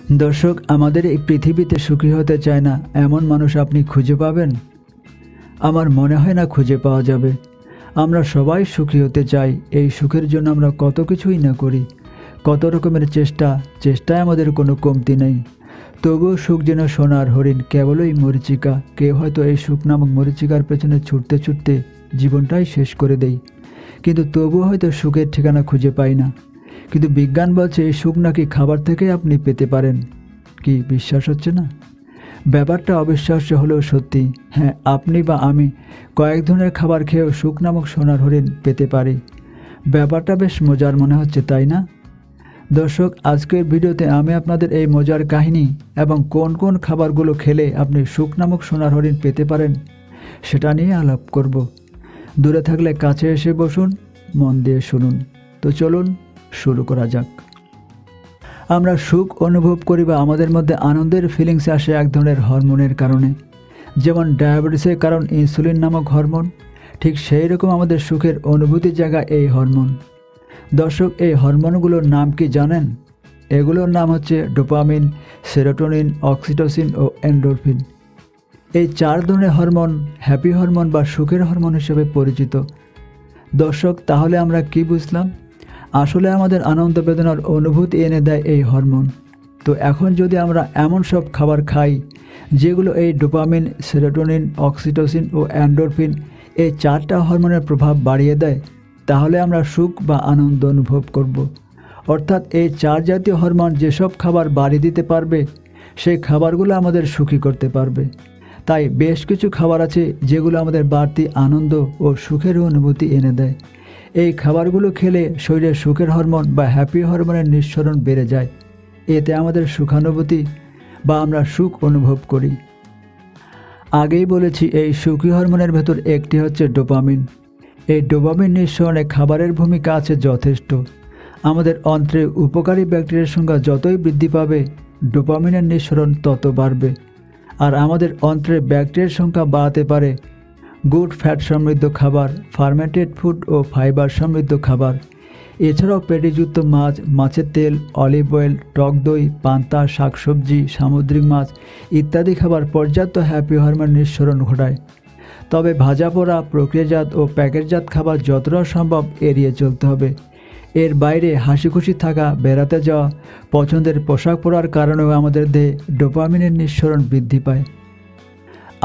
দর্শক, আমাদের এই পৃথিবীতে সুখী হতে চায় না এমন মানুষ আপনি খুঁজে পাবেন? আমার মনে হয় না খুঁজে পাওয়া যাবে। আমরা সবাই সুখী হতে চাই। এই সুখের জন্য আমরা কত কিছুই না করি, কত রকমের চেষ্টায় আমাদের কোনো কমতি নেই। তবুও সুখ যেন সোনার হরিণ, কেবলই মরীচিকা। কেউ হয়তো এই সুখ নামক মরীচিকার পেছনে ছুটতে ছুটতে জীবনটাই শেষ করে দেয়, কিন্তু তবুও হয়তো সুখের ঠিকানা খুঁজে পাই না। কিন্তু বিজ্ঞান বলছে এই সুখ নাকি খাবার থেকেই আপনি পেতে পারেন। কি বিশ্বাস হচ্ছে না? ব্যাপারটা অবিশ্বাস্য হলেও সত্যি। হ্যাঁ, আপনি বা আমি কয়েক ধরনের খাবার খেয়েও সুখ নামক সোনার হরিণ পেতে পারি। ব্যাপারটা বেশ মজার মনে হচ্ছে, তাই না? দর্শক, আজকের ভিডিওতে আমি আপনাদের এই মজার কাহিনী এবং কোন কোন খাবারগুলো খেলে আপনি সুখ নামক সোনার হরিণ পেতে পারেন সেটা নিয়ে আলাপ করব। দূরে থাকলে কাছে এসে বসুন, মন দিয়ে শুনুন। তো চলুন শুরু করা যাক। আমরা সুখ অনুভব করি বা আমাদের মধ্যে আনন্দের ফিলিংস আসে এক ধরনের হরমোনের কারণে। যেমন ডায়াবেটিসের কারণ ইনসুলিন নামক হরমোন, ঠিক সেই রকম আমাদের সুখের অনুভূতির জায়গা এই হরমোন। দর্শক, এই হরমোনগুলোর নাম কি জানেন? এগুলোর নাম হচ্ছে ডোপামিন, সেরোটোনিন, অক্সিটোসিন ও এন্ডোরফিন। এই চার ধরনের হরমোন হ্যাপি হরমোন বা সুখের হরমোন হিসেবে পরিচিত। দর্শক, তাহলে আমরা কি বুঝলাম? আসলে আমাদের আনন্দ বেদনার অনুভূতি এনে দেয় এই হরমোন। তো এখন যদি আমরা এমন সব খাবার খাই যেগুলো এই ডোপামিন, সেরোটোনিন, অক্সিটোসিন ও এন্ডোরফিন এই চারটা হরমোনের প্রভাব বাড়িয়ে দেয়, তাহলে আমরা সুখ বা আনন্দ অনুভব করব। অর্থাৎ এই চার জাতীয় হরমোন যেসব খাবার বাড়িয়ে দিতে পারবে সেই খাবারগুলো আমাদের সুখী করতে পারবে। তাই বেশ কিছু খাবার আছে যেগুলো আমাদের বাড়তি আনন্দ ও সুখের অনুভূতি এনে দেয়। এই খাবারগুলো খেলে শরীরে সুখের হরমোন বা হ্যাপি হরমোনের নিঃসরণ বেড়ে যায়। এতে আমাদের সুখানুভূতি বা আমরা সুখ অনুভব করি। আগেই বলেছি, এই সুখী হরমোনের ভেতর একটি হচ্ছে ডোপামিন। এই ডোপামিন নিঃসরণে খাবারের ভূমিকা আছে যথেষ্ট। আমাদের অন্ত্রে উপকারী ব্যাকটেরিয়ার সংখ্যা যতই বৃদ্ধি পাবে, ডোপামিনের নিঃসরণ তত বাড়বে। আর আমাদের অন্ত্রে ব্যাকটেরিয়ার সংখ্যা বাড়াতে পারে গুড ফ্যাট সমৃদ্ধ খাবার, ফার্মেন্টেড ফুড ও ফাইবার সমৃদ্ধ খাবার। এছাড়াও পেটিযুক্ত মাছ, মাছের তেল, অলিভ অয়েল, টক দই, পান্তা, শাকসবজি, সামুদ্রিক মাছ ইত্যাদি খাবার পর্যাপ্ত হ্যাপি হরমোন নিঃসরণ ঘটায়। তবে ভাজা পোড়া, প্রক্রিয়াজাত ও প্যাকেটজাত খাবার যতটা সম্ভব এড়িয়ে চলতে হবে। এর বাইরে হাসি খুশি থাকা, বেড়াতে যাওয়া, পছন্দের পোশাক পরার কারণেও আমাদের দেহে ডোপামিনের নিঃসরণ বৃদ্ধি পায়।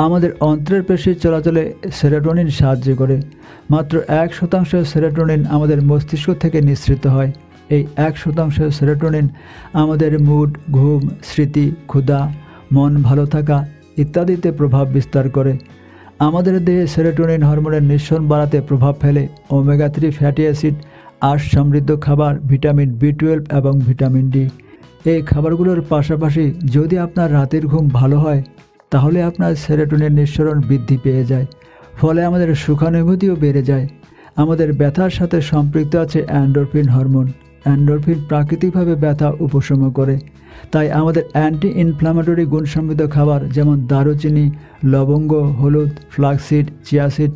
আমাদের অন্ত্রের পেশির চলাচলে সেরোটোনিন সাহায্য করে। মাত্র 1% সেরোটোনিন আমাদের মস্তিষ্ক থেকে নিঃসৃত হয়। এই 1% সেরোটোনিন আমাদের মুড, ঘুম, স্মৃতি, ক্ষুধা, মন ভালো থাকা ইত্যাদিতে প্রভাব বিস্তার করে। আমাদের দেহে সেরোটোনিন হরমোনের নিঃসরণ বাড়াতে প্রভাব ফেলে ওমেগা 3 ফ্যাটি অ্যাসিড, আঁশ সমৃদ্ধ খাবার, ভিটামিন B12 এবং ভিটামিন ডি। এই খাবারগুলোর পাশাপাশি যদি আপনার রাতের ঘুম ভালো হয়, তাহলে আপনার সেরোটোনিন নিঃসরণ বৃদ্ধি পেয়ে যায়। ফলে আমাদের সুখানুভূতিও বেড়ে যায়। আমাদের ব্যথার সাথে সম্পৃক্ত আছে এন্ডোরফিন হরমোন। এন্ডোরফিন প্রাকৃতিকভাবে ব্যথা উপশম করে। তাই আমাদের অ্যান্টি ইনফ্ল্যামেটরি গুণসমৃদ্ধ খাবার যেমন দারুচিনি, লবঙ্গ, হলুদ, ফ্লাক্সিড, চিয়াসিড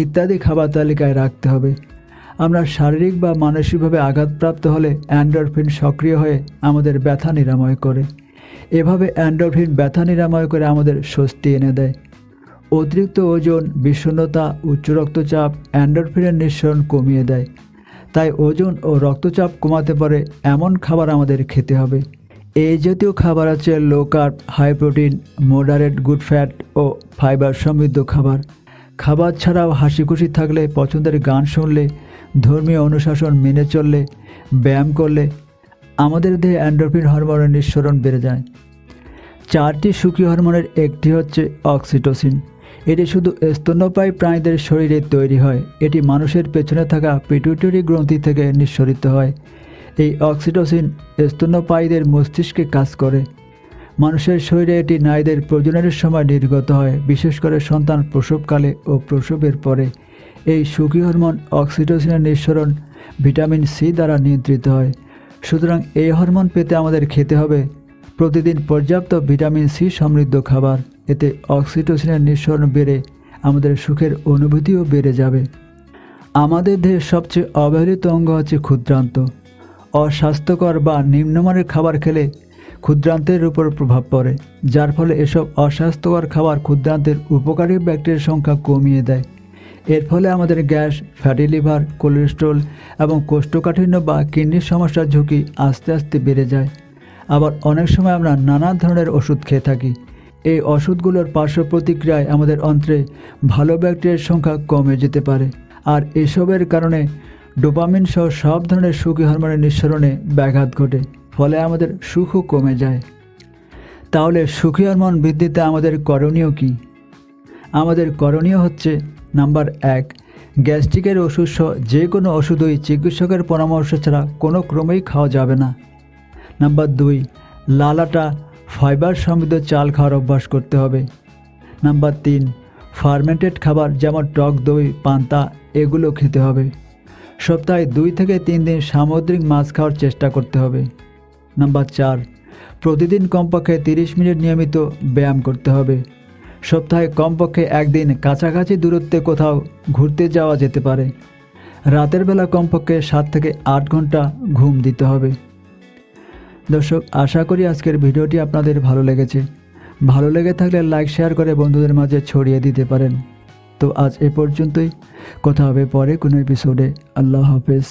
ইত্যাদি খাবার তালিকায় রাখতে হবে। আমরা শারীরিক বা মানসিকভাবে আঘাতপ্রাপ্ত হলে এন্ডোরফিন সক্রিয় হয়ে আমাদের ব্যথা নিরাময় করে। এভাবে এন্ডোরফিন ব্যথা নিরাময় করে আমাদের স্বস্তি এনে দেয়। অতিরিক্ত ওজন, বিষণ্ণতা, উচ্চ রক্তচাপ এন্ডোরফিনের নিঃসরণ কমিয়ে দেয়। তাই ওজন ও রক্তচাপ কমাতে পারে এমন খাবার আমাদের খেতে হবে। এই জাতীয় খাবার আছে low carb, high protein, moderate good fat ও ফাইবার সমৃদ্ধ খাবার। খাবার ছাড়াও হাসি খুশি থাকলে, পছন্দের গান শুনলে, ধর্মীয় অনুশাসন মেনে চললে, ব্যায়াম করলে আমাদের দেহে এন্ডোরফিন হরমোনের নিঃসরণ বেড়ে যায়। চারটি সুখী হরমোনের একটি হচ্ছে অক্সিটোসিন। এটি শুধু স্তন্যপায়ী প্রাণীদের শরীরে তৈরি হয়। এটি মানুষের পেছনে থাকা পিটুইটারি গ্রন্থি থেকে নিঃসরিত হয়। এই অক্সিটোসিন স্তন্যপায়ীদের মস্তিষ্কে কাজ করে। মানুষের শরীরে এটি নারীদের প্রজননের সময় নির্গত হয়, বিশেষ করে সন্তান প্রসবকালে ও প্রসবের পরে। এই সুখী হরমোন অক্সিটোসিনের নিঃসরণ ভিটামিন সি দ্বারা নিয়ন্ত্রিত হয়। সুতরাং এই হরমোন পেতে আমাদের খেতে হবে প্রতিদিন পর্যাপ্ত ভিটামিন সি সমৃদ্ধ খাবার। এতে অক্সিটোসিনের নিঃসরণ বেড়ে আমাদের সুখের অনুভূতিও বেড়ে যাবে। আমাদের দেহের সবচেয়ে অবহেলিত অঙ্গ হচ্ছে ক্ষুদ্রান্ত। অস্বাস্থ্যকর বা নিম্নমানের খাবার খেলে ক্ষুদ্রান্তের উপর প্রভাব পড়ে, যার ফলে এসব অস্বাস্থ্যকর খাবার ক্ষুদ্রান্তের উপকারী ব্যাকটেরিয়ার সংখ্যা কমিয়ে দেয়। এর ফলে আমাদের গ্যাস, ফ্যাটি লিভার, কোলেস্ট্রল এবং কোষ্ঠকাঠিন্য বা কিডনির সমস্যার ঝুঁকি আস্তে আস্তে বেড়ে যায়। আবার অনেক সময় আমরা নানা ধরনের ওষুধ খেয়ে থাকি। এই ওষুধগুলোর পার্শ্ব প্রতিক্রিয়ায় আমাদের অন্ত্রে ভালো ব্যাকটেরিয়ার সংখ্যা কমে যেতে পারে, আর এসবের কারণে ডোপামিন সহ সব ধরনের সুখী হরমোনের নিঃসরণে ব্যাঘাত ঘটে, ফলে আমাদের সুখও কমে যায়। তাহলে সুখী হরমোন বৃদ্ধিতে আমাদের করণীয় কী? আমাদের করণীয় হচ্ছে, নাম্বার 1, গ্যাস্ট্রিকের ওষুধ সহ যে কোনো ওষুধই চিকিৎসকের পরামর্শ ছাড়া কোনো ক্রমেই খাওয়া যাবে না। নাম্বার 2, লাল আটা, ফাইবার সমৃদ্ধ চাল খাওয়ার অভ্যাস করতে হবে। নাম্বার 3, ফার্মেন্টেড খাবার যেমন টক দই, পান্তা এগুলো খেতে হবে। সপ্তাহে 2 থেকে 3 দিন সামুদ্রিক মাছ খাওয়ার চেষ্টা করতে হবে। নাম্বার 4, প্রতিদিন কমপক্ষে 30 মিনিট নিয়মিত ব্যায়াম করতে হবে। সপ্তাহে কমপক্ষে 1 দিন কাছাকাছি দূরত্বে কোথাও ঘুরতে যাওয়া যেতে পারে। রাতের বেলা কমপক্ষে 7 থেকে 8 ঘন্টা ঘুম দিতে হবে। দর্শক, আশা করি আজকের ভিডিওটি আপনাদের ভালো লেগেছে। ভালো লেগে থাকলে লাইক, শেয়ার করে বন্ধুদের মাঝে ছড়িয়ে দিতে পারেন। তো আজ এ পর্যন্তই, কথা হবে পরে কোনো এপিসোডে। আল্লাহ হাফেজ।